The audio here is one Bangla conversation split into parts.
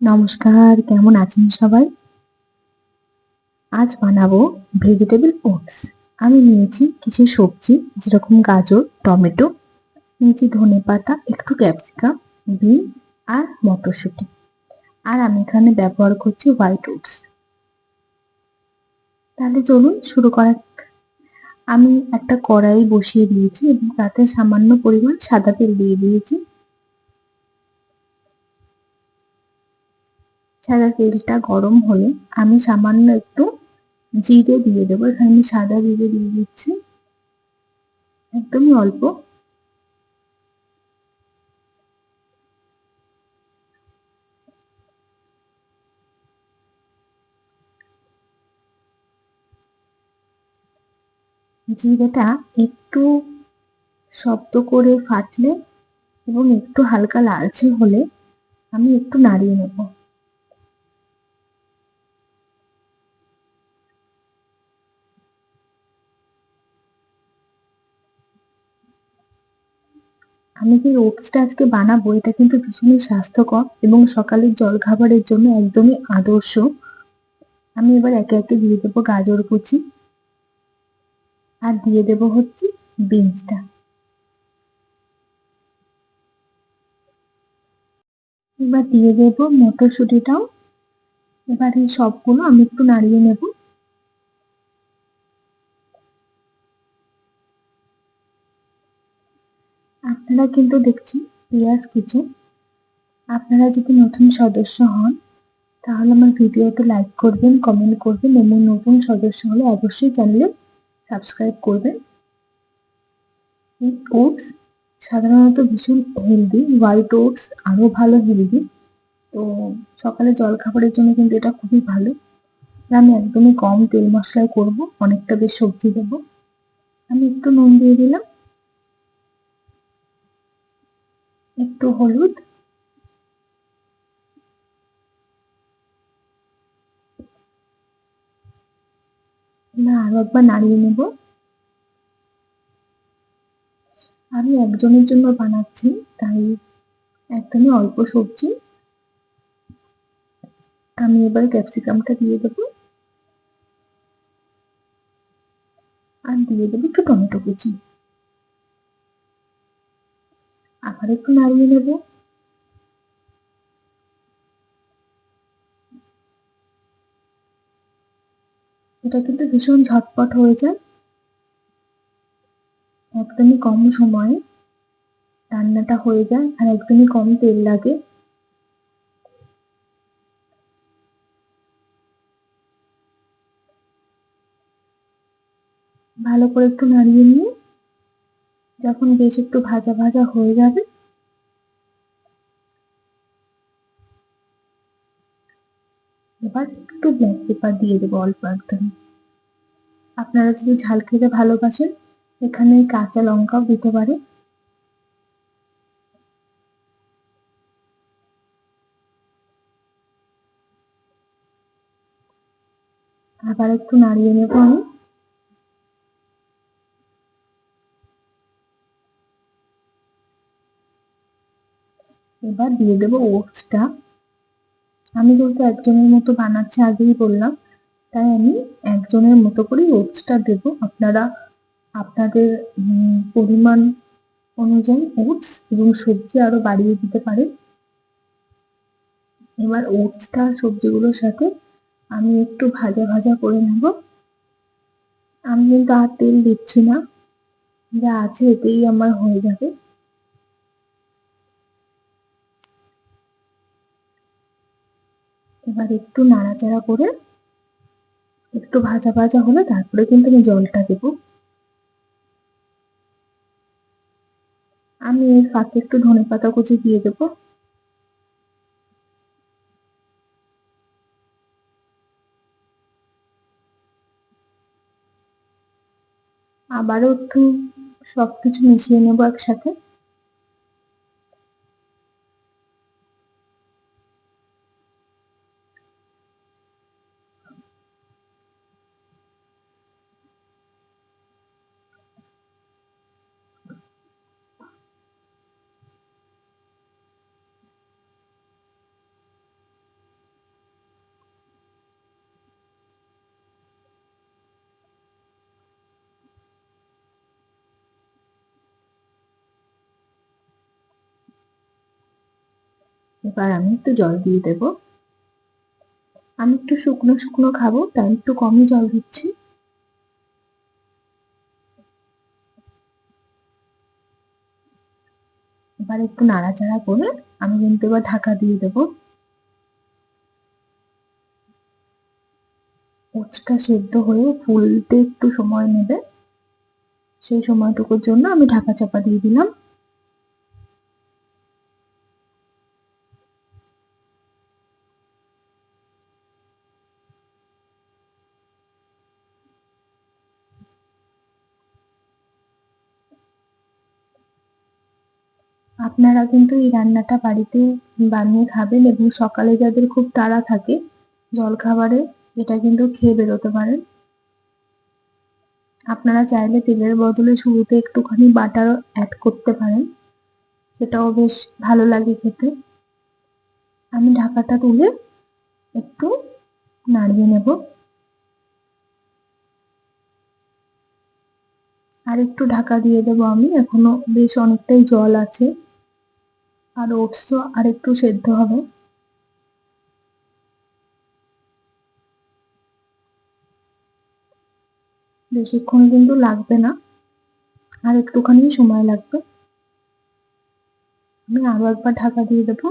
নমস্কার, কেমন আছেন সবাই? আজ বানাবো ভেজিটেবল ওটস। আমি নিয়েছি কিছু সবজি যেরকম গাজর, টমেটো, নিয়েছি ধনেপাতা, একটু ক্যাপসিকাম, বিন আর মটরশুঁটি। আর আমি এখানে ব্যবহার করছি হোয়াইট ওটস। তাহলে চলুন শুরু করা যাক। আমি একটা কড়াই বসিয়ে দিয়েছি এবং তাতে সামান্য পরিমাণ সাদা তেল দিয়ে দিয়েছি। সাদা তেলটা গরম হলে আমি সামান্য একটু জিরে দিয়ে দেবো। এখানে আমি সাদা জিরে দিয়ে দিচ্ছি, একদমই অল্প। জিরেটা একটু শব্দ করে ফাটলে এবং একটু হালকা লালচে হলে আমি একটু নাড়িয়ে নেব। আমি যে ওটসটা আজকে বানাবো এটা কিন্তু ভীষণই স্বাস্থ্যকর এবং সকালের জলখাবারের জন্য একদমই আদর্শ। আমি এবার একে একে দিয়ে দেবো গাজর কুচি আর দিয়ে দেবো হচ্ছে বিনসটা। এবার দিয়ে দেবো মটরশুঁটিটাও। এবার এই সবগুলো আমি একটু নাড়িয়ে নেব। আপনারা কিন্তু দেখছি পিঁয়াজ কিচেন। আপনারা যদি নতুন সদস্য হন তাহলে আমার ভিডিওতে লাইক করবেন, কমেন্ট করবেন এবং নতুন সদস্য হলে অবশ্যই চ্যানেলে সাবস্ক্রাইব করবেন। এই ওটস সাধারণত ভীষণ হেলদি, হোয়াইট ওটস আরও ভালো হেলদি। তো সকালে জলখাবারের জন্য কিন্তু এটা খুবই ভালো। আমি একদমই কম তেল মশলায় করব, অনেকটা বেশ সবজি দেবো। আমি একটু নুন দিয়ে দিলাম, একটু হলুদ, আরো একবার নাড়িয়ে নেব। আমি একজনের জন্য বানাচ্ছি তাই একদমই অল্প সবজি। আমি এবার ক্যাপসিকামটা দিয়ে দেবো আর দিয়ে দেবো একটু টমেটো কুচি। আবার একটু নাড়িয়ে নেব। এটা কিন্তু ভীষণ ঝটপট হয়ে যায়, একদমই কম সময়ে রান্নাটা হয়ে যায় আর একদমই কম তেল লাগে। ভালো করে একটু নাড়িয়ে নিয়ে যখন বেশ একটু ভাজা ভাজা হয়ে যাবে এবার একটু ব্ল্যাক পেপার দিয়ে দেবো অল্প একদম। আপনারা যদি ঝাল খেতে ভালোবাসেন এখানে কাঁচা লঙ্কাও দিতে পারে। আবার একটু নাড়িয়ে নেব আমি। এবার দিয়ে দেবো ওটসটা। আমি যেহেতু একজনের মতো বানাচ্ছি আগেই বললাম, তাই আমি একজনের মতো করেই ওটসটা দেবো। আপনারা আপনাদের পরিমাণ অনুযায়ী ওটস এবং সবজি আরো বাড়িয়ে দিতে পারেন। এবার ওটসটা সবজিগুলোর সাথে আমি একটু ভাজা ভাজা করে নেব। আমি কিন্তু আর তেল দিচ্ছি না, যা আছে এতেই আমার হয়ে যাবে। এবার একটু নাড়াচাড়া করে একটু ভাজা ভাজা হলে তারপরে কিন্তু আমি জলটা দেবো। আমি এর ফাঁকে একটু ধনেপাতা কুচি দিয়ে দেবো। আবারও একটু সবকিছু মিশিয়ে নেবো একসাথে। এবার আমি একটু জল দিয়ে দেব। আমি একটু শুকনো শুকনো খাবো, তাই একটু কমই জল দিচ্ছি। এবার একটু নাড়াচাড়া করে আমি কিন্তু এবার ঢাকা দিয়ে দেবো। ওটসটা সেদ্ধ হয়ে ফুলতে একটু সময় নেবে, সেই সময়টুকুর জন্য আমি ঢাকা চাপা দিয়ে দিলাম। আপনারা কিন্তু এই রান্নাটা বাড়িতে বানিয়ে খাবেন, এবং সকালে যাদের খুব তাড়া থাকে জলখাবারে এটা কিন্তু খেয়ে বেরোতে পারেন। আপনারা চাইলে তেলের বদলে শুরুতে একটুখানি বাটার অ্যাড করতে পারেন, সেটাও বেশ ভালো লাগে খেতে। আমি ঢাকাটা তুলে একটু নাড়িয়ে নেব। আর একটু ঢাকা দিয়ে দেবো আমি, এখনো বেশ অনেকটাই জল আছে, আর ওটসও আর একটু সেদ্ধ হবে। বেশিক্ষণ কিন্তু লাগবে না, আর একটুখানি সময় লাগবে। আমি আরো একবার ঢাকা দিয়ে দেবো।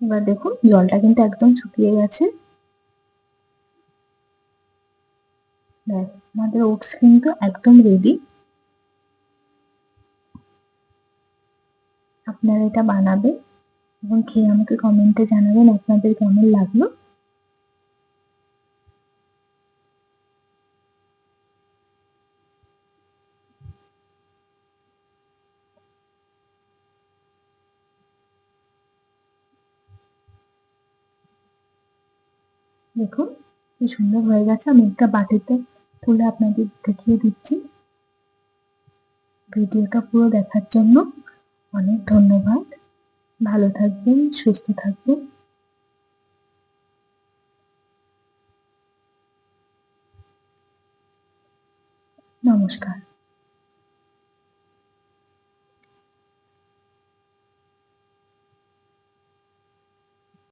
এবার দেখুন জলটা কিন্তু একদম শুকিয়ে গেছে। ব্যাস, আমাদের ওটস কিন্তু একদম রেডি। আপনারা এটা বানাবেন এবং খেয়ে আমাকে কমেন্টে জানাবেন আপনাদের কেমন লাগলো। দেখুন কি সুন্দর হয়ে গেছে। আমি একটা বাটিতে তুলে আপনাদের দেখিয়ে দিচ্ছি। ভিডিওটা পুরো দেখার জন্য অনেক ধন্যবাদ। ভালো থাকবেন, সুস্থ থাকবেন। নমস্কার।